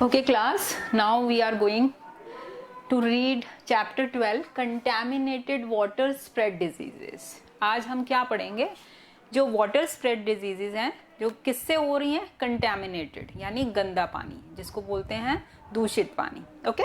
Okay class, now we are going to read chapter 12 contaminated water spread diseases. आज हम क्या पढ़ेंगे? जो वाटर स्प्रेड डिजीजेज हैं जो किससे हो रही हैं? कंटेमिनेटेड यानी गंदा पानी, जिसको बोलते हैं दूषित पानी. Okay.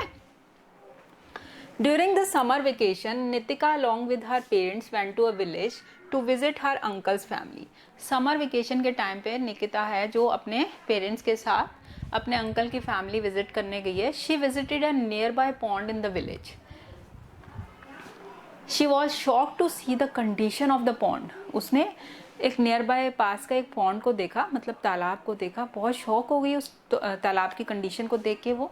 During the summer vacation, Nitika along with her parents went to a village to visit her uncle's family. Summer vacation के टाइम पे निकिता है जो अपने पेरेंट्स के साथ अपने अंकल की फैमिली विजिट करने गई है. She visited a nearby pond in the village. She was shock to see the condition of the pond. उसने एक नियर बाय पास का एक पॉन्ड को देखा, मतलब तालाब को देखा. बहुत शॉक हो गई उस तालाब की कंडीशन को देख के. वो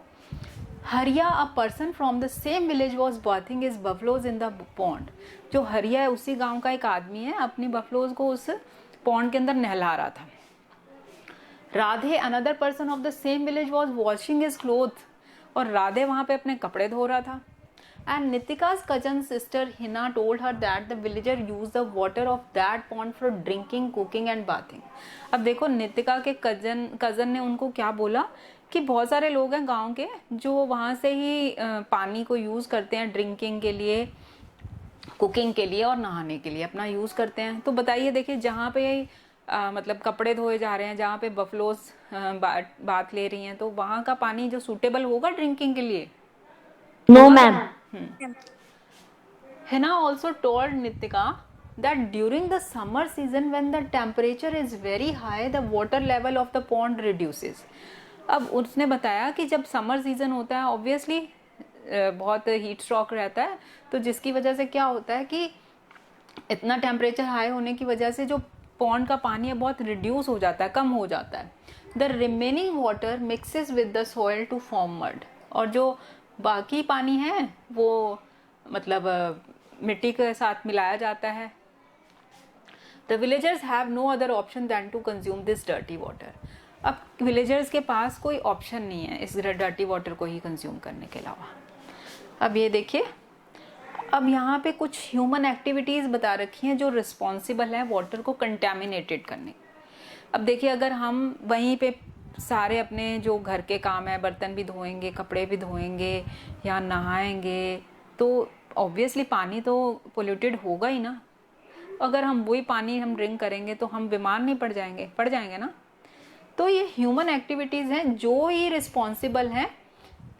हरिया, a person from the same village was bathing his buffaloes in the pond. जो हरिया है उसी गांव का एक आदमी है, अपनी बफलोज को उस पॉन्ड के अंदर नहला रहा था. Radhe, another person of the same village was washing his cloth. और राधे वहां पे अपने कपड़े धो रहा था. एंड नितिका's cousin sister Hina told her that the villager used the water of that pond for drinking, cooking and bathing. अब देखो नितिका के कजन ने उनको क्या बोला कि बहुत सारे लोग हैं गांव के जो वहां से ही पानी को यूज करते हैं ड्रिंकिंग के लिए, कुकिंग के लिए और नहाने के लिए अपना यूज करते हैं. तो बताइए, देखिए जहाँ पे मतलब कपड़े धोए जा रहे हैं, जहाँ पे बफलोज बात ले रही हैं, तो वहां का पानी जो सूटेबल होगा ड्रिंकिंग के लिए? No, ma'am. Hina also told Nitika that during the summer season when the temperature is very high, the water level of the pond reduces. अब उसने बताया कि जब समर सीजन होता है ऑब्वियसली बहुत हीट स्ट्रोक रहता है, तो जिसकी वजह से क्या होता है कि इतना टेम्परेचर हाई होने की वजह से जो पॉन्ड का पानी है बहुत रिड्यूस हो जाता है, कम हो जाता है. The remaining water mixes with the soil to form mud. और जो बाकी पानी है वो मतलब मिट्टी के साथ मिलाया जाता है. The villagers have no other option than to consume this dirty water. अब विलेजर्स के पास कोई ऑप्शन नहीं है इस डर्टी वाटर को ही कंज्यूम करने के अलावा. अब ये देखिए, अब यहाँ पे कुछ ह्यूमन एक्टिविटीज़ बता रखी हैं जो रिस्पॉन्सिबल हैं वाटर को कंटेमिनेटेड करने. अब देखिए, अगर हम वहीं पे सारे अपने जो घर के काम है, बर्तन भी धोएंगे, कपड़े भी धोएंगे या नहाएंगे, तो ऑब्वियसली पानी तो पोल्यूटेड होगा ही ना. अगर हम वही पानी हम ड्रिंक करेंगे तो हम बीमार नहीं पड़ जाएंगे ना. तो ये ह्यूमन एक्टिविटीज़ हैं जो ही रिस्पॉन्सिबल हैं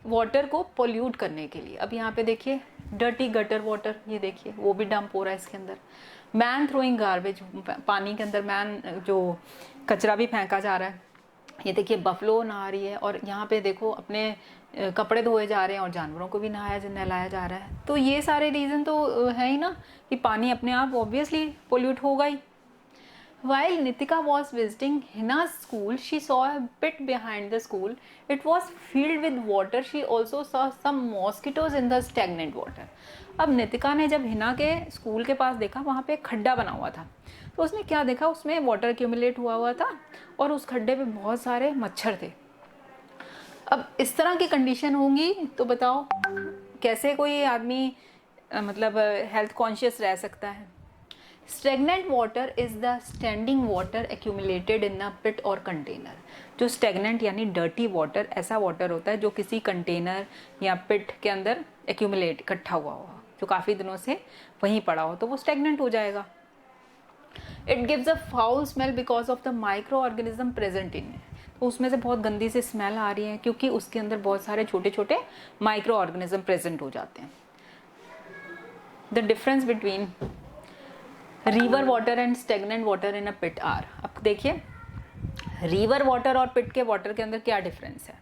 वाटर को पोल्यूट करने के लिए. अब यहाँ पे देखिए डर्टी गटर वाटर, ये देखिए वो भी डंप हो रहा है इसके अंदर. मैन थ्रोइंग गार्बेज, पानी के अंदर मैन जो कचरा भी फेंका जा रहा है. ये देखिए बफलो नहा रही है और यहाँ पे देखो अपने कपड़े धोए जा रहे हैं और जानवरों को भी नहलाया जा रहा है. तो ये सारे रीज़न तो है ही ना कि पानी अपने आप ऑब्वियसली पोल्यूट होगा ही. While Nitika was visiting Hina's school, she saw a pit behind the school. It was filled with water. She also saw some mosquitoes in the stagnant water. अब नितिका ने जब हिना के स्कूल के पास देखा, वहाँ पे एक खड्डा बना हुआ था. तो उसने क्या देखा, उसमें वाटर एक्यूमुलेट हुआ था और उस खड्डे पे बहुत सारे मच्छर थे. अब इस तरह की कंडीशन होंगी तो बताओ कैसे कोई आदमी मतलब हेल्थ कॉन्शियस रह सकता है. Stagnant water is the standing water accumulated in a pit और कंटेनर. जो स्टेगनेंट यानी डर्टी वाटर ऐसा वाटर होता है जो किसी कंटेनर या पिट के अंदर एक्यूमुलेट इकट्ठा हुआ हो, जो काफ़ी दिनों से वहीं पड़ा हो, तो वो स्टेगनेंट हो जाएगा. It gives a foul smell because of the micro organism present in. तो उसमें से बहुत गंदी सी स्मेल आ रही है क्योंकि उसके अंदर बहुत सारे छोटे छोटे माइक्रो ऑर्गेनिज्म प्रेजेंट हो जाते हैं. The difference between river water and stagnant water in a pit are. अब देखिए रिवर वाटर और पिट के वाटर के अंदर क्या डिफरेंस है.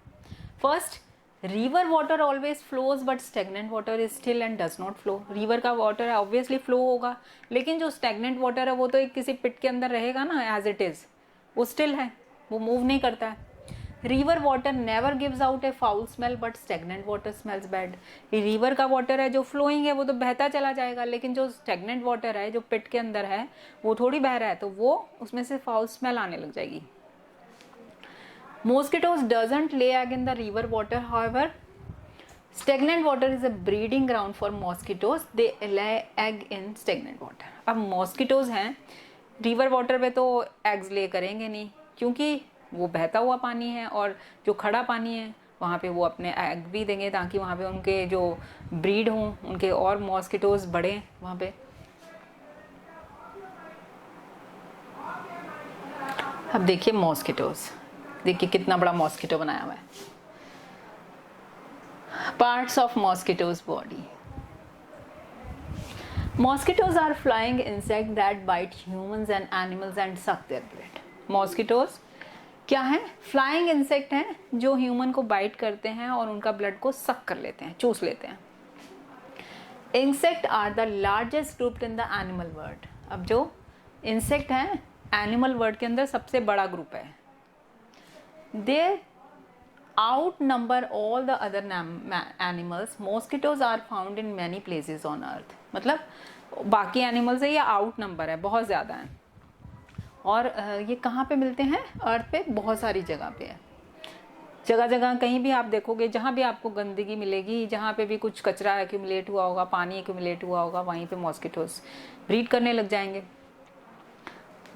First, river water always flows but stagnant water is still and does not flow. River का water है ऑब्वियसली फ्लो होगा, लेकिन जो स्टेगनेंट वाटर है वो तो एक किसी पिट के अंदर रहेगा ना, एज इट इज वो स्टिल है, वो मूव नहीं करता है. River water never gives out A foul smell but stagnant water smells bad. River का वाटर है जो फ्लोइंग है वो तो बहता चला जाएगा, लेकिन जो स्टेगनेंट वाटर है जो पिट के अंदर है वो थोड़ी बह रहा है, तो वो उसमें से फाउल स्मेल आने लग जाएगी. Mosquitoes doesn't lay egg in the river water. However, stagnant water is a breeding ground for mosquitoes. They lay egg in stagnant water. अब mosquitoes हैं रिवर वाटर पे तो एग्स ले करेंगे नहीं क्योंकि वो बहता हुआ पानी है और जो खड़ा पानी है वहाँ पे वो अपने एग भी देंगे ताकि वहाँ पे उनके जो ब्रीड हों, उनके और मॉस्किटोज़ बढ़ें वहाँ पे। अब देखिए मॉस्किटोज़, देखिए कितना बड़ा मॉस्किटो बनाया हुआ है। Parts of mosquitoes body. Mosquitoes are flying insects that bite humans and animals and suck their blood. Mosquitoes क्या हैं? Flying insect हैं जो ह्यूमन को बाइट करते हैं और उनका ब्लड को सक कर लेते हैं, चूस लेते हैं। Insect are the largest group in the animal world. अब जो इंसेक्ट हैं एनिमल वर्ल्ड के अंदर सबसे बड़ा ग्रुप है। They outnumber all the other animals. Mosquitoes are found in many places on earth. मतलब बाकी एनिमल से ये आउट नंबर है, बहुत ज़्यादा है। और ये कहाँ पे मिलते हैं? अर्थ पे बहुत सारी जगह पे है। जगह जगह कहीं भी आप देखोगे, जहाँ भी आपको गंदगी मिलेगी, जहाँ पे भी कुछ कचरा एक्यूमुलेट हुआ होगा, पानी एक्यूमुलेट हुआ होगा, वहीं पे मॉस्किटोज ब्रीड करने लग जाएंगे।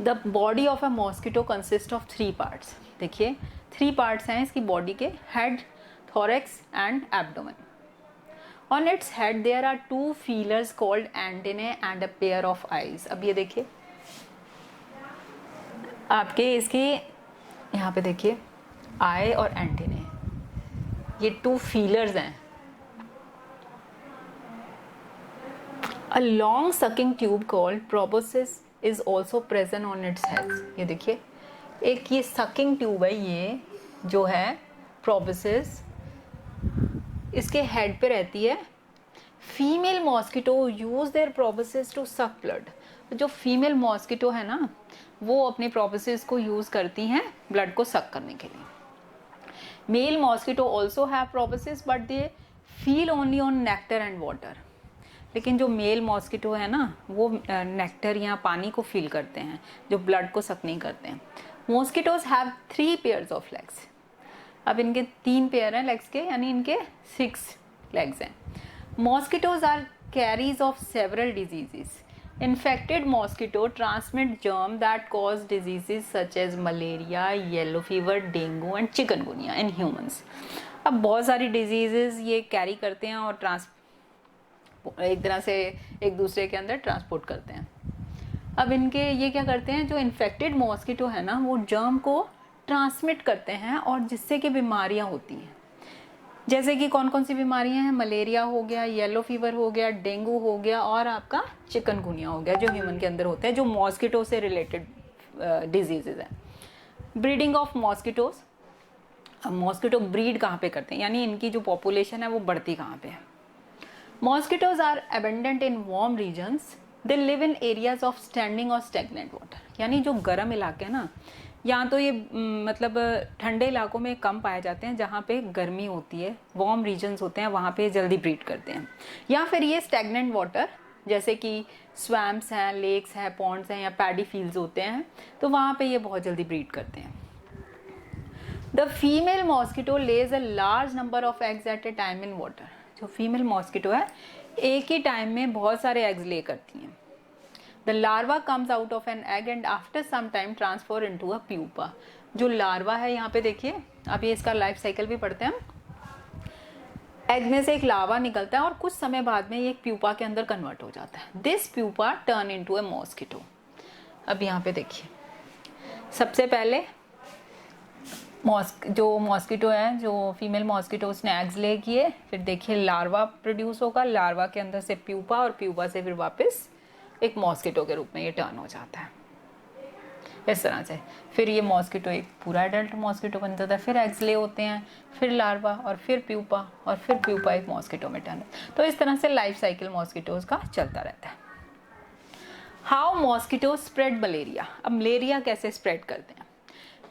The body of a mosquito consist of 3 parts. देखिए 3 पार्ट्स हैं इसकी बॉडी के, head, thorax and abdomen. On its head there are 2 feelers called antennae and a pair of eyes. अब ये देखिए आपके इसके यहाँ पे देखिए आई और एंटेने, ये 2 फीलर्स हैं। A long sucking tube called proboscis is also present on its head. ये देखिए एक ये सकिंग ट्यूब है, ये जो है प्रोबोसिस, इसके हेड पे रहती है। Female mosquito use their proboscis to suck blood. जो फीमेल मॉस्किटो है ना, वो अपने प्रोबोसिस को यूज करती हैं ब्लड को सक करने के लिए। Male mosquito also have proboscis but they feel only on nectar and water. लेकिन जो मेल मॉस्किटो है ना, वो नेक्टर या पानी को फील करते हैं, जो ब्लड को सक नहीं करते हैं। Mosquitoes have 3 pairs of legs. अब इनके 3 पेयर हैं लेग्स के, यानी इनके 6 लेग्स हैं। Mosquitoes are carries of several diseases. Infected mosquito transmit germ that cause diseases such as malaria, yellow fever, dengue and chikungunya in humans. अब बहुत सारी डिजीजेस ये कैरी करते हैं और एक तरह से एक दूसरे के अंदर ट्रांसपोर्ट करते हैं। अब इनके ये क्या करते हैं, जो इन्फेक्टेड मॉस्किटो है ना, वो जर्म को ट्रांसमिट करते हैं और जिससे कि बीमारियां होती हैं। जैसे कि कौन कौन सी बीमारियां हैं? मलेरिया हो गया, येलो फीवर हो गया, डेंगू हो गया और आपका चिकनगुनिया हो गया, जो ह्यूमन के अंदर होते हैं, जो मॉस्किटो से रिलेटेड डिजीजेज हैं। Breeding of mosquitoes. अब मॉस्किटो ब्रीड कहाँ पे करते हैं, यानी इनकी जो पॉपुलेशन है वो बढ़ती कहाँ पे है? Mosquitoes are abundant in warm regions. They live in areas of standing और स्टेगनेंट वाटर। यानी जो गर्म इलाके हैं ना, या तो ये मतलब ठंडे इलाकों में कम पाए जाते हैं जहाँ पे गर्मी होती है, वार्म रीजन्स होते हैं, वहाँ पे जल्दी ब्रीड करते हैं। या फिर ये स्टैगनेंट वाटर, जैसे कि स्वैम्प्स हैं, लेक्स हैं, पॉन्ड्स हैं या पैडी फील्ड्स होते हैं, तो वहाँ पे ये बहुत जल्दी ब्रीड करते हैं। The female mosquito lays a large number of eggs at a time in water. जो फीमेल मॉस्किटो है एक ही टाइम में बहुत सारे एग्स ले करती हैं। The larva comes out of an egg and after some time transfer into a pupa. जो लार्वा है यहाँ पे देखिए, अब ये इसका लाइफ साइकिल भी पढ़ते हैं। एग में से एक लार्वा निकलता है और कुछ समय बाद में ये एक प्यूपा के अंदर कन्वर्ट हो जाता है। This pupa turn into A mosquito. अब यहाँ पे देखिए, सबसे पहले जो मॉस्किटो है, जो फीमेल मॉस्किटो, उसने एग्स ले किए, फिर देखिए लार्वा प्रोड्यूस होगा, लार्वा के अंदर से प्यूपा और प्यूपा से फिर वापस एक मॉस्किटो के रूप में ये टर्न हो जाता है इस तरह से। फिर ये मॉस्किटो एक पूरा एडल्ट मॉस्किटो बन जाता है, फिर एग्स ले होते हैं, फिर लार्वा और फिर प्यूपा और फिर प्यूपा एक मॉस्किटो में टर्न। तो इस तरह से लाइफ साइकिल मॉस्किटोज का चलता रहता है। How mosquito spread malaria. अब मलेरिया कैसे स्प्रेड करते हैं?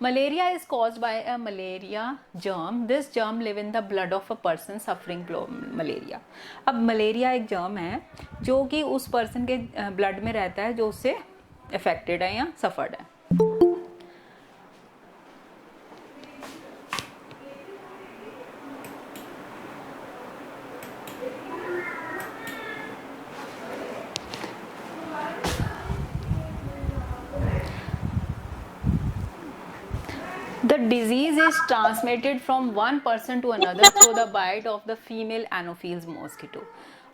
Malaria is caused by a malaria germ. This germ live in the blood of a person suffering malaria. अब मलेरिया एक जर्म है जो कि उस पर्सन के ब्लड में रहता है जो उससे अफेक्टेड है या सफर्ड है। The disease is transmitted from one person to another through the bite of the female anopheles mosquito.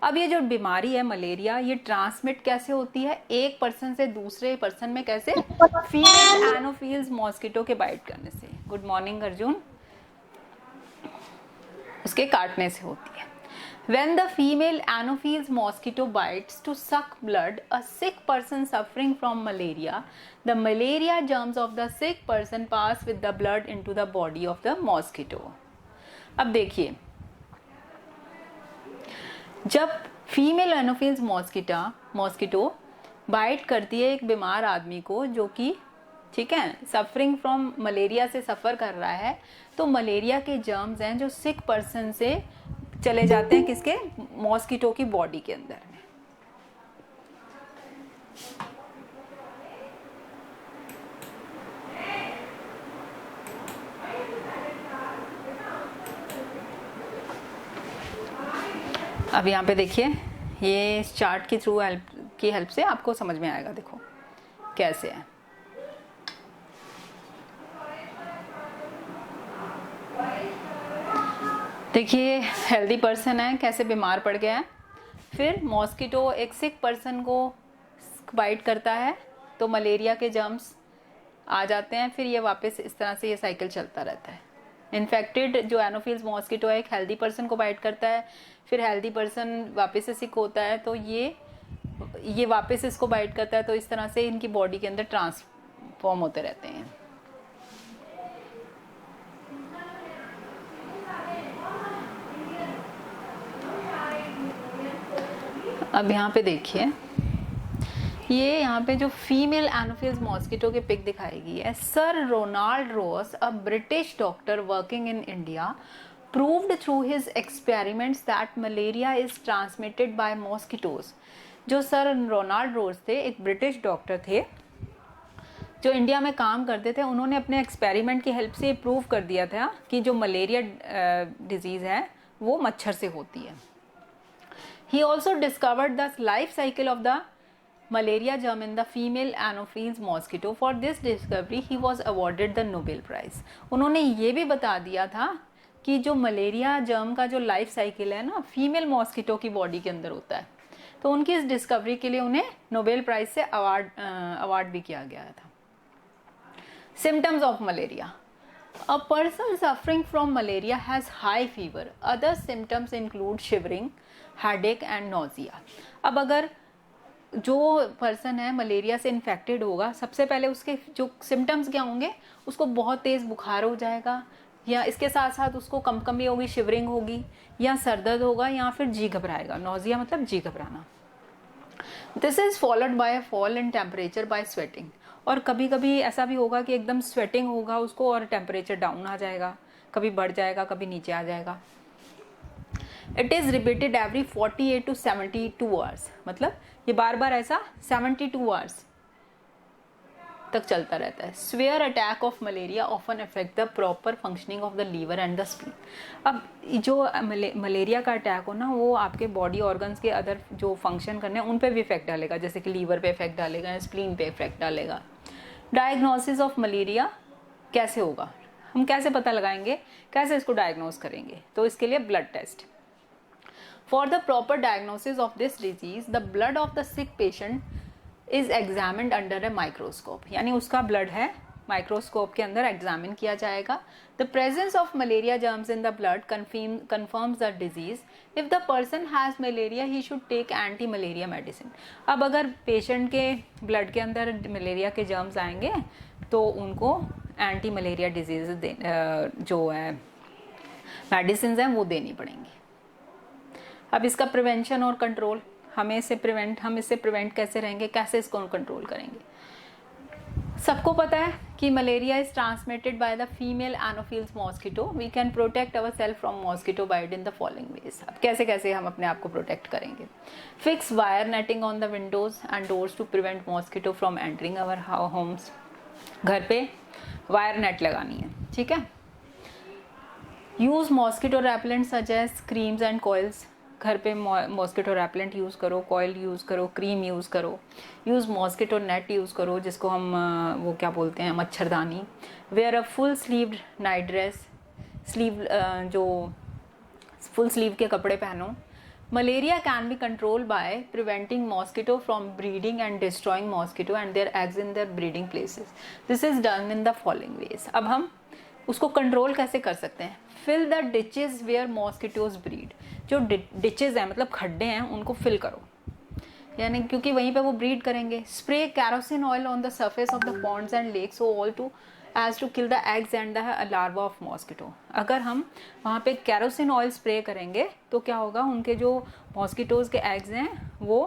अब ये जो बीमारी है मलेरिया, ये ट्रांसमिट कैसे होती है? एक पर्सन से दूसरे पर्सन में कैसे? फीमेल एनोफिल्स मॉस्किटो के बाइट करने से। Good morning Arjun. उसके काटने से होती है। When the female anopheles mosquito bites to suck blood, a sick person suffering from malaria, the malaria germs of the sick person pass with the blood into the body of the mosquito. अब देखिए, जब female anopheles mosquito bite करती है एक बीमार आदमी को, जो कि ठीक है सफरिंग फ्रॉम मलेरिया से सफ़र कर रहा है, तो मलेरिया के जर्म्स हैं जो सिक पर्सन से चले जाते हैं किसके? मॉस्किटो की बॉडी के अंदर में। अब यहाँ पे देखिए, ये इस चार्ट की थ्रू हेल्प से आपको समझ में आएगा। देखो कैसे है। देखिए हेल्दी पर्सन है, कैसे बीमार पड़ गया है। फिर मॉस्किटो एक सिक पर्सन को बाइट करता है तो मलेरिया के जर्म्स आ जाते हैं। फिर ये वापस इस तरह से ये साइकिल चलता रहता है। इन्फेक्टेड जो एनोफिल्स मॉस्किटो है एक हेल्दी पर्सन को बाइट करता है, फिर हेल्दी पर्सन वापस से सिक होता है तो ये वापस इसको बाइट करता है। तो इस तरह से इनकी बॉडी के अंदर ट्रांसफॉर्म होते रहते हैं। अब यहाँ पे देखिए, ये यहाँ पे जो फीमेल एनोफिल्स मॉस्किटो के पिक दिखाई गई है। Sir Ronald Ross, a British doctor working in India, proved through his experiments that malaria is transmitted by mosquitoes. जो सर रोनाल्ड रोस थे, एक ब्रिटिश डॉक्टर थे जो इंडिया में काम करते थे। उन्होंने अपने एक्सपेरिमेंट की हेल्प से प्रूव कर दिया था कि जो मलेरिया डिजीज़ है वो मच्छर से होती है। He also discovered the life cycle of the malaria germ in the female anopheles mosquito. For this discovery, he was awarded the Nobel Prize. उन्होंने ये भी बता दिया था कि जो मलेरिया जर्म का जो लाइफ साइकिल है ना, फीमेल मॉस्किटो की बॉडी के अंदर होता है। तो उनकी इस डिस्कवरी के लिए उन्हें नोबेल प्राइज से अवार्ड भी किया गया था। Symptoms of malaria. A person suffering from malaria has high fever. Other symptoms include shivering, headache and nausea. अब अगर जो पर्सन है मलेरिया से इन्फेक्टेड होगा, सबसे पहले उसके जो सिम्टम्स क्या होंगे? उसको बहुत तेज़ बुखार हो जाएगा, या इसके साथ साथ उसको कंपकंपी होगी, शिवरिंग होगी, या सर दर्द होगा, या फिर जी घबराएगा। नोजिया मतलब जी घबराना। This is followed by fall in temperature by sweating. और कभी कभी ऐसा भी होगा कि एकदम स्वेटिंग होगा उसको और टेम्परेचर डाउन आ जाएगा, कभी बढ़ जाएगा, कभी नीचे आ जाएगा। It is repeated every 48 to 72 hours. मतलब ये बार बार ऐसा 72 आवर्स तक चलता रहता है। Severe attack of malaria often affect the proper functioning of the liver and the spleen. अब जो मलेरिया का अटैक हो ना, वो आपके बॉडी ऑर्गन्स के अदर जो फंक्शन करने हैं उन पे भी इफेक्ट डालेगा, जैसे कि लीवर पे इफेक्ट डालेगा, स्प्लीन पे इफेक्ट डालेगा। डायग्नोसिस ऑफ मलेरिया कैसे होगा? हम कैसे पता लगाएंगे, कैसे इसको डायग्नोस करेंगे? तो इसके लिए blood test. For the proper diagnosis of this disease, the blood of the sick patient is examined under a microscope. यानी उसका ब्लड है माइक्रोस्कोप के अंदर एग्जामिन किया जाएगा। The presence of malaria germs in the blood confirms the disease. If the person has malaria he should take anti malaria medicine. अब अगर patient के ब्लड के अंदर मलेरिया के जर्म्स आएंगे तो उनको एंटी मलेरिया डिजीज जो है मेडिसिन हैं वो देनी पड़ेंगी। अब इसका प्रिवेंशन और कंट्रोल, हम इससे प्रिवेंट कैसे रहेंगे, कैसे इसको कंट्रोल करेंगे? सबको पता है कि malaria is transmitted by the female anopheles mosquito. We can protect our self from mosquito bite in the following ways. अब कैसे कैसे हम अपने आप को प्रोटेक्ट करेंगे? Fix wire netting on the windows and doors to prevent mosquito from entering our homes. घर पे वायर नेट लगानी है, ठीक है। Use mosquito repellent such as creams and coils. घर पे मॉस्किटो रैपलेंट यूज़ करो, कॉयल यूज़ करो, क्रीम यूज़ करो, यूज़ मॉस्किटो नेट यूज़ करो जिसको हम वो क्या बोलते हैं, मच्छरदानी। Wear a full sleeved night dress, sleeve जो फुल स्लीव के कपड़े पहनो। Malaria can be control by preventing mosquito from breeding and destroying mosquito and their eggs in their breeding places. This is done in the following ways. अब हम उसको control कैसे कर सकते हैं? Fill the ditches where mosquitoes breed. जो डिचेज हैं मतलब खड्डे हैं उनको फिल करो, यानी क्योंकि वहीं पे वो ब्रीड करेंगे। Spray kerosene oil on the surface of the ponds and lakes so all to as to kill the eggs and the larva of mosquito. अगर हम वहाँ पे कैरोसिन ऑयल स्प्रे करेंगे तो क्या होगा, उनके जो मॉस्किटोज के एग्स हैं वो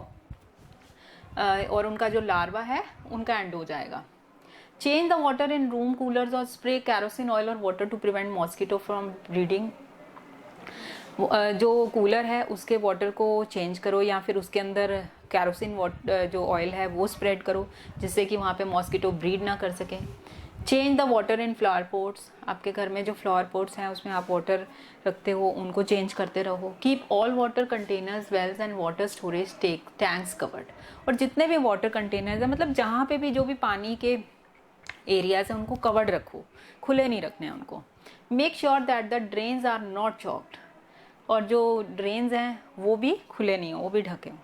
और उनका जो लार्वा है उनका एंड हो जाएगा। Change the water in room coolers or spray kerosene oil or water to prevent mosquito from breeding. जो कूलर है उसके वाटर को चेंज करो या फिर उसके अंदर कैरोसिन जो ऑयल है वो स्प्रेड करो जिससे कि वहाँ पे मॉस्किटो ब्रीड ना कर सकें। Change the water in flower pots. आपके घर में जो फ्लावर पोट्स हैं उसमें आप वाटर रखते हो उनको चेंज करते रहो। Keep all water containers, wells and water storage tanks covered. और जितने भी वाटर कंटेनर्स हैं मतलब जहाँ पे भी जो भी पानी के एरियाज हैं उनको कवर्ड रखो, खुले नहीं रखने हैं उनको। Make sure that the drains are not choked. और जो ड्रेन्स हैं वो भी खुले नहीं हो, वो भी ढके हों।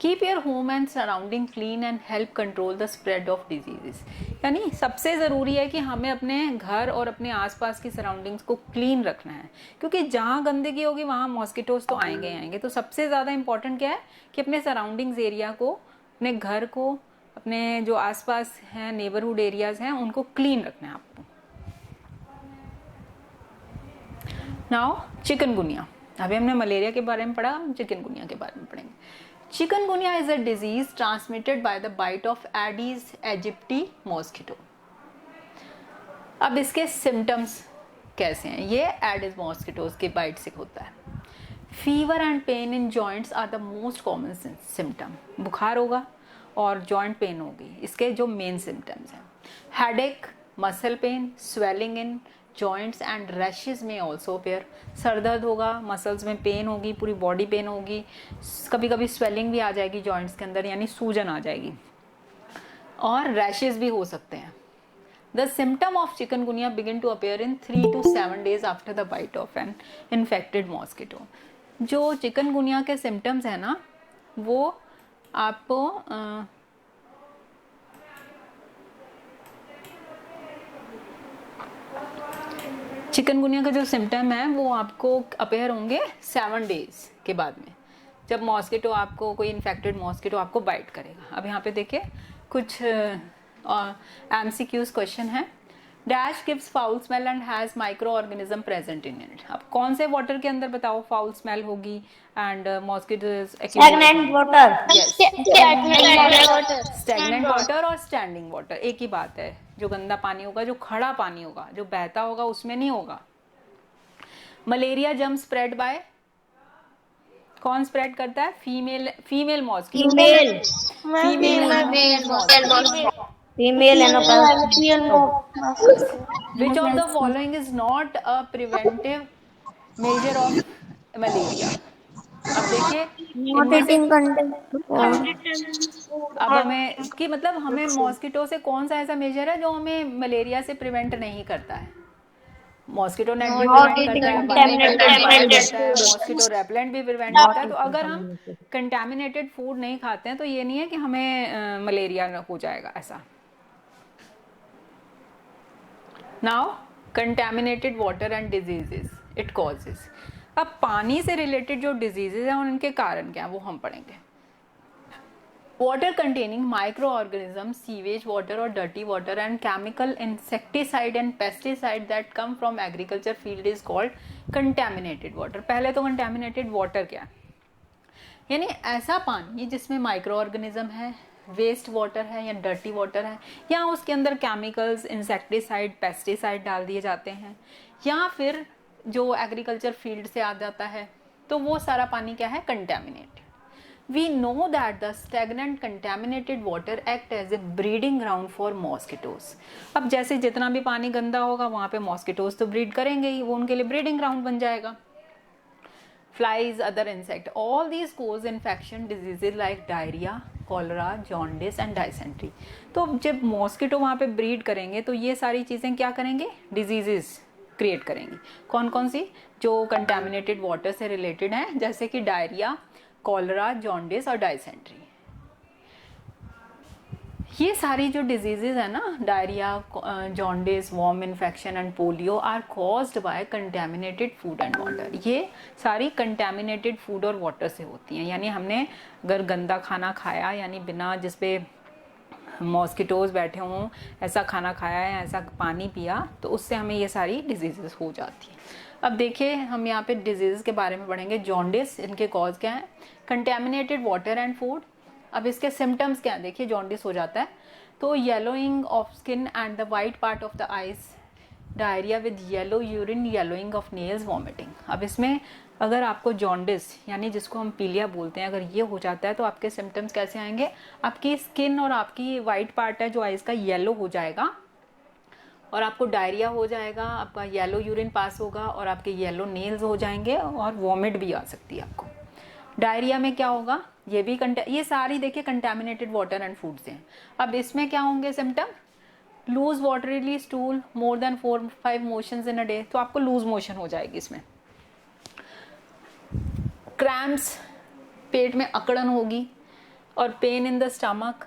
Keep your home and surrounding clean and help control the spread of diseases. यानी सबसे ज़रूरी है कि हमें अपने घर और अपने आसपास की सराउंडिंग्स को क्लीन रखना है, क्योंकि जहाँ गंदगी होगी वहाँ मॉस्किटोज तो आएंगे आएंगे। तो सबसे ज़्यादा इंपॉर्टेंट क्या है कि अपने सराउंडिंग्स एरिया को, अपने घर को, अपने जो आसपास हैं नेबरहुड एरियाज हैं उनको क्लीन रखना है आपको। Now chikungunya. अभी हमने मलेरिया के बारे में पढ़ा, हम चिकनगुनिया के बारे में पढ़ेंगे। Chikungunya is a disease transmitted by the bite of aedes aegypti mosquito. अब इसके सिम्टम्स कैसे हैं? ये एडिस मॉस्किटोज के बाइट से होता है। Fever and pain in joints are the most common symptom. बुखार होगा और जॉइंट पेन होगी, इसके जो मेन सिम्टम्स हैं। Headache, muscle pain, swelling in joints and rashes may also appear. सर दर्द होगा, मसल्स में पेन होगी, पूरी बॉडी पेन होगी, कभी कभी स्वेलिंग भी आ जाएगी जॉइंट्स के अंदर, यानी सूजन आ जाएगी, और रैशेज भी हो सकते हैं। The symptom of chikungunya begin to appear in 3 to 7 days after the bite of an infected mosquito. जो चिकनगुनिया के सिम्टम्स हैं ना वो आपको चिकनगुनिया का जो सिम्टम है वो आपको अपेयर होंगे 7 डेज के बाद में, जब मॉस्किटो आपको, कोई इन्फेक्टेड मॉस्किटो आपको बाइट करेगा। अब यहाँ पे देखिए कुछ MCQs क्वेश्चन है। Dash gives foul smell and has micro organism present in it. अब कौन से वाटर के अंदर बताओ फाउल स्मेल होगी and mosquitoes? Stagnant water. Stagnant water और स्टैंडिंग वाटर एक ही बात है। जो गंदा पानी होगा, जो खड़ा पानी होगा, जो बहता होगा उसमें नहीं होगा। मलेरिया जर्म स्प्रेड बाय, कौन स्प्रेड करता है? Female mosquito. Female Anopheles. Which of the following is not a preventive measure of malaria? अब देखिए Not eating content. अब हमें कि मतलब हमें मॉस्किटो से कौन सा ऐसा मेजर है जो हमें मलेरिया से प्रिवेंट नहीं करता है? मॉस्किटो नेट भी प्रिवेंट करता है, मॉस्किटो रेपेलेंट भी प्रिवेंट करता है। तो अगर हम कंटेमिनेटेड फूड नहीं खाते हैं तो ये नहीं है कि हमें मलेरिया हो जाएगा ऐसा। Now contaminated water and diseases it causes. अब पानी से रिलेटेड जो डिजीजेज हैं उनके कारण क्या है वो हम पढ़ेंगे। Water containing micro organism, sewage water और dirty water and chemical insecticide and pesticide that come from agriculture field is called contaminated water. पहले तो कंटेमिनेटेड वाटर क्या है? यानी ऐसा पानी जिसमें माइक्रो ऑर्गेनिज्म है, वेस्ट वाटर है या डर्टी वाटर है, या उसके अंदर केमिकल्स, इंसेक्टिसाइड, पेस्टिसाइड डाल दिए जाते हैं, या फिर जो एग्रीकल्चर फील्ड से आ जाता है, तो वो सारा पानी क्या है? Contaminated. We know that the stagnant contaminated water act as a breeding ground for mosquitoes. अब जैसे जितना भी पानी गंदा होगा वहाँ पे मॉस्किटोज तो ब्रीड करेंगे ही, वो उनके लिए ब्रीडिंग ग्राउंड बन जाएगा। flies, other insect. All these cause infection diseases like diarrhea, cholera, jaundice and dysentery. तो जब मॉस्किटो वहाँ पे ब्रीड करेंगे तो ये सारी चीज़ें क्या करेंगे, डिजीजेस क्रिएट करेंगी. कौन कौन सी, जो कंटेमिनेटेड वाटर से रिलेटेड हैं, जैसे कि डायरिया, कॉलरा, जॉन्डिस और डायसेंट्री. ये सारी जो डिजीजेज है ना, diarrhoea, jaundice, worm infection and polio, are caused by contaminated food and water. ये सारी कंटेमिनेटेड फूड और वाटर से होती हैं. यानी हमने अगर गंदा खाना खाया, यानी बिना जिस पे मॉस्किटोज बैठे हों ऐसा खाना खाया है, ऐसा पानी पिया, तो उससे हमें ये सारी डिजीजेस हो जाती हैं. अब देखिए हम यहाँ पे डिजीज़ के बारे में पढ़ेंगे. जॉन्डिस, इनके कॉज क्या है, कंटेमिनेटेड वाटर एंड फूड. अब इसके सिम्टम्स क्या हैं, देखिए जॉन्डिस हो जाता है तो yellowing of skin and the white part of the eyes, diarrhoea with yellow urine, yellowing of nails, vomiting. अब इसमें अगर आपको जॉन्डिस यानी जिसको हम पीलिया बोलते हैं, अगर ये हो जाता है तो आपके सिम्टम्स कैसे आएंगे, आपकी स्किन और आपकी वाइट पार्ट है जो आइज का येलो हो जाएगा, और आपको डायरिया हो जाएगा, आपका येलो यूरिन पास होगा और आपके येलो नेल्स हो जाएंगे और वॉमिट भी आ सकती है आपको. डायरिया में क्या होगा, ये भी ये सारी देखिए कंटेमिनेटेड वाटर एंड फूड से हैं. अब इसमें क्या होंगे symptom, loose waterly stool, more than 4-5 motions in a day, तो आपको लूज मोशन हो जाएगी इसमें. क्रैम्प्स, पेट में अकड़न होगी, और pen in the stomach,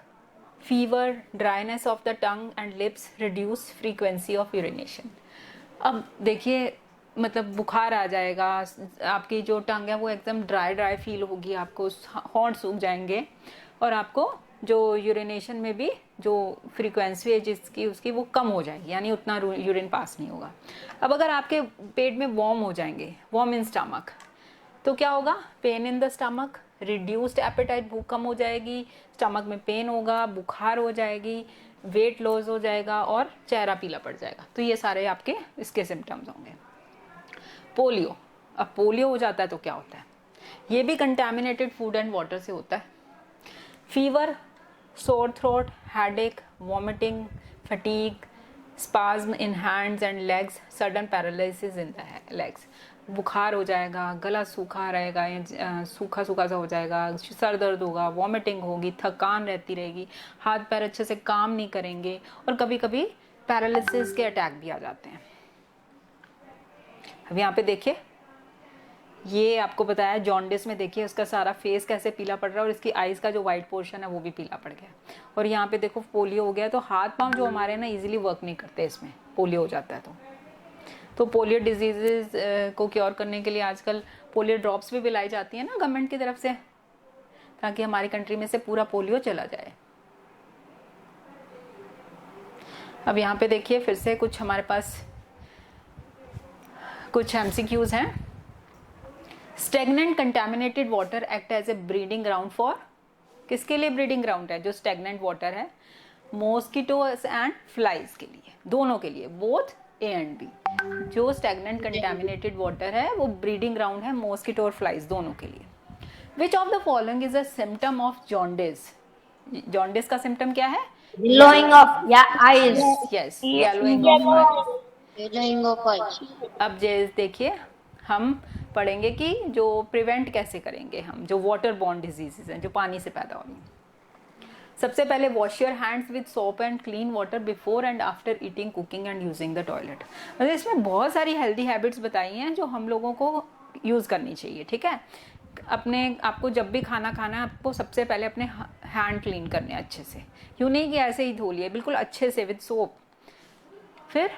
fever, dryness of the tongue and lips, reduce frequency of urination. अब देखिए मतलब बुखार आ जाएगा, आपकी जो टंग है वो एकदम ड्राई फील होगी, आपको हॉट सूख जाएंगे, और आपको जो यूरिनेशन में भी जो फ्रीक्वेंसी है जिसकी उसकी वो कम हो जाएगी, यानी उतना यूरिन पास नहीं होगा. अब अगर आपके पेट में वॉर्म हो जाएंगे, वॉर्म इन स्टमक, तो क्या होगा, pain in the stomach, reduced appetite, भूख कम हो जाएगी, स्टमक में पेन होगा, बुखार हो जाएगी, वेट लॉस हो जाएगा और चेहरा पीला पड़ जाएगा. तो ये सारे आपके इसके सिम्टम्स होंगे. पोलियो, अब पोलियो हो जाता है तो क्या होता है, ये भी कंटेमिनेटेड फूड एंड वाटर से होता है. Fever, sore throat, headache, vomiting, fatigue, spasm in hands and legs, sudden paralysis in the legs. बुखार हो जाएगा, गला सूखा रहेगा, सूखा सूखा सा हो जाएगा, सर दर्द होगा, वॉमिटिंग होगी, थकान रहती रहेगी, हाथ पैर अच्छे से काम नहीं करेंगे, और कभी कभी पैरालिसिस के अटैक भी आ जाते हैं. अब यहाँ पे देखिए, ये आपको बताया जॉन्डिस में, देखिए उसका सारा फेस कैसे पीला पड़ रहा है, और इसकी आईज का जो वाइट पोर्शन है वो भी पीला पड़ गया. और यहाँ पे देखो पोलियो हो गया, तो हाथ पांव जो हमारे ना इजीली वर्क नहीं करते, इसमें पोलियो हो जाता है. तो पोलियो डिजीजेज को क्योर करने के लिए आजकल पोलियो ड्रॉप्स भी पिलाई जाती है ना गवर्नमेंट की तरफ से, ताकि हमारी कंट्री में से पूरा पोलियो चला जाए. अब यहाँ पे देखिए फिर से कुछ हमारे पास कुछ एमसीक्यूज हैं. Stagnant contaminated water act as a breeding ground for, किसके लिए ब्रीडिंग ग्राउंड है, जो स्टेगनेंट वाटर है, मॉस्किटोज एंड फ्लाइज के लिए, दोनों के लिए, बोथ ए एंड बी. जो स्टेगनेंट कंटेमिनेटेड वाटर है वो ब्रीडिंग ग्राउंड है मॉस्किटो और फ्लाइज दोनों के लिए. Which of the following is a symptom of jaundice, jaundice का सिम्टम क्या है, yellowing of eyes. Yes, yellowing of eyes. Yellowing of eyes. अब देखिए हम पढ़ेंगे कि जो प्रिवेंट कैसे करेंगे हम, जो वाटर बॉर्न डिजीजेस हैं जो पानी से पैदा हो रही हैं. सबसे पहले wash your hands with soap and clean water before and after eating, cooking and using the toilet. मतलब इसमें बहुत सारी हेल्दी हैबिट्स बताई हैं जो हम लोगों को यूज़ करनी चाहिए. ठीक है, आपको जब भी खाना खाना है, आपको सबसे पहले अपने हैंड क्लीन करने हैं अच्छे से, यूँ नहीं कि ऐसे ही धो लिए, बिल्कुल अच्छे से विद सोप. फिर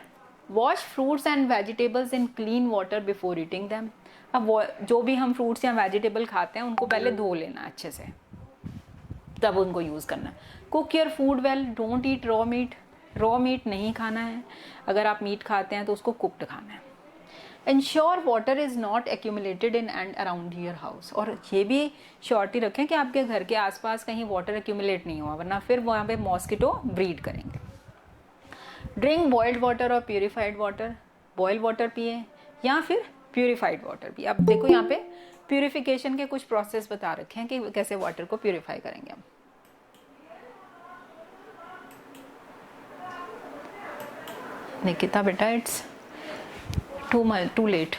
wash fruits and vegetables in clean water before eating them. अब जो भी हम फ्रूट्स या वेजिटेबल खाते हैं उनको पहले धो लेना अच्छे से, तब उनको यूज़ करना. Cook your food well, don't eat raw meat, raw meat नहीं खाना है, अगर आप मीट खाते हैं तो उसको कुक्ड खाना है. Ensure water is not accumulated in and around your house, और ये भी श्योरिटी रखें कि आपके घर के आसपास कहीं वाटर एक्यूमुलेट नहीं हुआ, वरना फिर वहाँ पे मॉस्किटो ब्रीड करेंगे. ड्रिंक बॉइल्ड वाटर और प्योरीफाइड वाटर, बॉइल्ड वाटर पिए या फिर प्योरीफाइड वाटर पिए. अब देखो यहाँ पे प्यूरिफिकेशन के कुछ प्रोसेस बता रखे हैं कि कैसे वाटर को प्यूरिफाई करेंगे हम. निकिता बेटा, it's too late.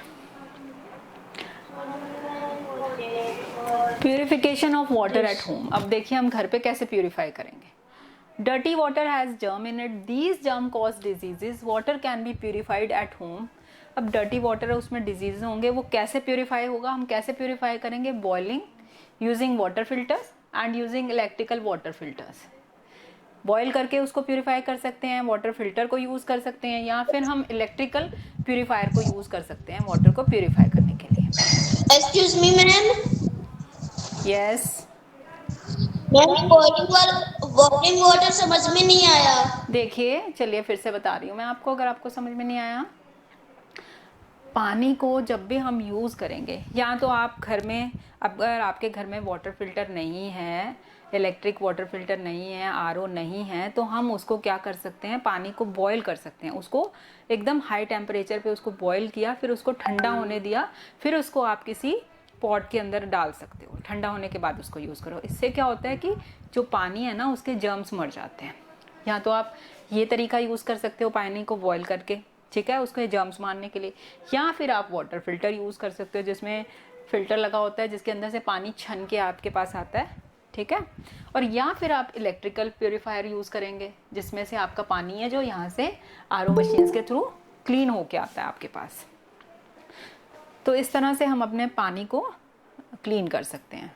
Purification of water at home. अब देखिए हम घर पे कैसे प्यूरिफाई करेंगे। Dirty water has germ in it, these germ cause diseases, water can be purified at home. अब डर्टी वाटर है उसमें डिजीज होंगे, वो कैसे प्यूरिफाई होगा, हम कैसे प्यूरिफाई करेंगे, boiling, using water filters and using electrical water filters. Boil करके उसको प्यूरिफाई कर सकते हैं, वाटर फिल्टर को यूज कर सकते हैं, या फिर हम इलेक्ट्रिकल प्यूरिफायर को यूज कर सकते हैं वाटर को प्यूरिफाई करने के लिए। Excuse me ma'am, yes ma'am boiling water समझ में नहीं आया। देखिए चलिए फिर से बता रही हूँ मैं आपको, अगर आपको समझ में नहीं आया। पानी को जब भी हम यूज़ करेंगे, या तो आप घर में, अगर आपके घर में वाटर फिल्टर नहीं है, इलेक्ट्रिक वाटर फिल्टर नहीं है, आरओ नहीं है, तो हम उसको क्या कर सकते हैं, पानी को बॉईल कर सकते हैं। उसको एकदम हाई टेम्परेचर पे उसको बॉईल किया, फिर उसको ठंडा होने दिया, फिर उसको आप किसी पॉट के अंदर डाल सकते हो, ठंडा होने के बाद उसको यूज़ करो। इससे क्या होता है कि जो पानी है ना उसके जर्म्स मर जाते हैं। या तो आप ये तरीका यूज़ कर सकते हो पानी को बॉईल करके, ठीक है, उसके जर्म्स मारने के लिए, या फिर आप वाटर फिल्टर यूज़ कर सकते हो जिसमें फिल्टर लगा होता है जिसके अंदर से पानी छन के आपके पास आता है, ठीक है। और या फिर आप इलेक्ट्रिकल प्योरीफायर यूज़ करेंगे जिसमें से आपका पानी है जो यहाँ से आरओ मशीन्स के थ्रू क्लीन होके आता है आपके पास। तो इस तरह से हम अपने पानी को क्लीन कर सकते हैं।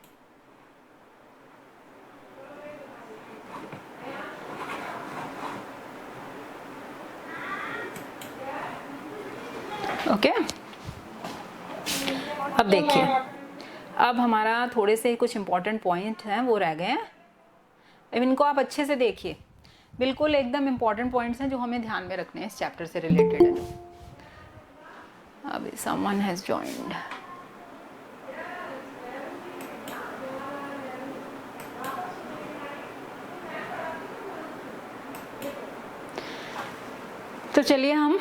ओके अब देखिए, अब हमारा थोड़े से कुछ इंपॉर्टेंट पॉइंट हैं वो रह गए हैं। अब इनको आप अच्छे से देखिए, बिल्कुल एकदम इंपॉर्टेंट पॉइंट्स हैं जो हमें ध्यान में रखने हैं, इस चैप्टर से रिलेटेड है जो। अभी समवन हैज जॉइंड। तो चलिए हम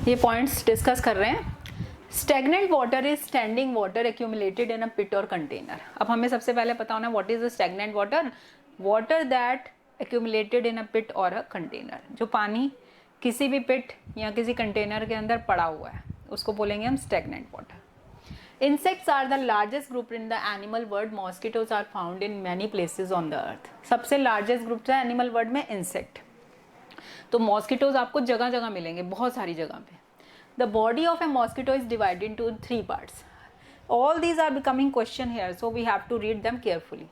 ये पॉइंट्स डिस्कस कर रहे हैं। Stagnant water is standing water accumulated in a pit और कंटेनर। अब हमें सबसे पहले पता होना what is the stagnant water, water that accumulated in a pit और अ कंटेनर। जो पानी किसी भी पिट या किसी कंटेनर के अंदर पड़ा हुआ है उसको बोलेंगे हम stagnant water. Insects are the largest group in the animal world, mosquitoes are found in many places on the earth. सबसे लार्जेस्ट ग्रुप है एनिमल वर्ल्ड में इंसेक्ट। तो मॉस्किटोज आपको जगह जगह मिलेंगे, बहुत सारी जगह पे। The body of a mosquito is divided into 3 parts. All these are becoming question here, so we have to read them carefully.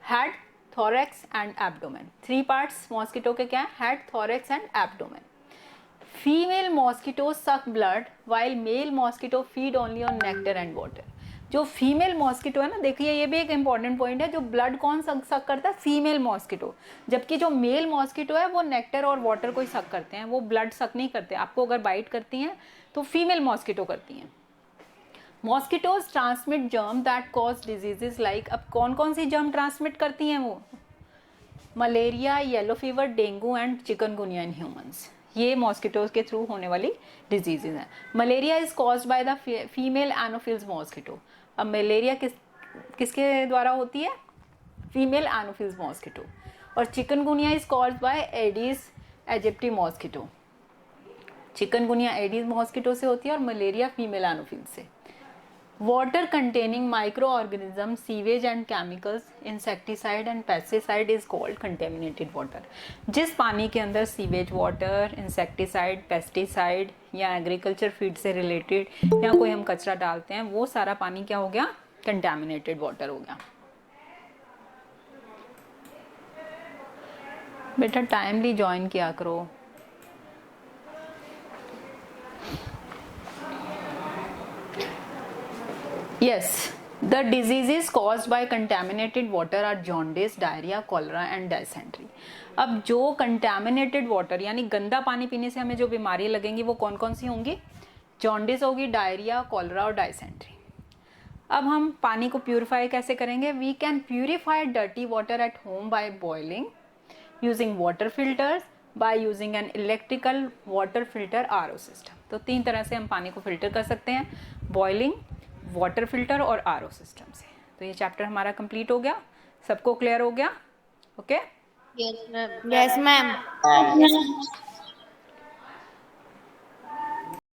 Head, thorax and abdomen. 3 parts mosquito के क्या है? Head, thorax and abdomen. Female mosquitoes suck blood while male mosquito feed only on nectar and water. जो female mosquito है ना, देखिए ये भी एक इंपॉर्टेंट पॉइंट है, जो ब्लड कौन सक करता है, फीमेल मॉस्किटो, जबकि जो मेल मॉस्किटो है वो नेक्टर और वाटर को ही सक करते हैं, वो ब्लड सक नहीं करते। आपको अगर बाइट करती हैं तो फीमेल मॉस्किटो करती हैं। Mosquitoes transmit germ that cause diseases like, अब कौन कौन सी जर्म ट्रांसमिट करती हैं वो, malaria, yellow fever, dengue and chikungunya in humans. ये मॉस्किटोज के थ्रू होने वाली डिजीजेज हैं। Malaria is caused by the female anopheles mosquito. अब मलेरिया किसके द्वारा होती है, फीमेल एनोफिल्स मॉस्किटो। और chikungunya is caused by Aedes aegypti mosquito. Chikungunya Aedes mosquito से होती है और मलेरिया फीमेल एनोफिल्स से। Water containing micro organism, sewage and chemicals, insecticide and pesticide is called contaminated water. जिस पानी के अंदर सीवेज वाटर, इंसेक्टिसाइड, पेस्टिसाइड या एग्रीकल्चर फीड से रिलेटेड या कोई हम कचरा डालते हैं, वो सारा पानी क्या हो गया, कंटेमिनेटेड वाटर हो गया। बेटा टाइमली ज्वाइन किया करो। Yes, the diseases caused by contaminated water are jaundice, diarrhea, cholera and dysentery. अब जो contaminated water यानी गंदा पानी पीने से हमें जो बीमारी लगेंगी वो कौन कौन सी होंगी, जॉन्डिस होगी, डायरिया, कॉलरा और डायसेंट्री। अब हम पानी को प्यूरिफाई कैसे करेंगे, we can purify dirty water at home by boiling, using water filters, by using an electrical water filter RO system. तो 3 तरह से हम पानी को फिल्टर कर सकते हैं, बॉइलिंग, वाटर फिल्टर और आरओ सिस्टम से। तो ये चैप्टर हमारा कंप्लीट हो गया, सबको क्लियर हो गया? Okay yes ma'am.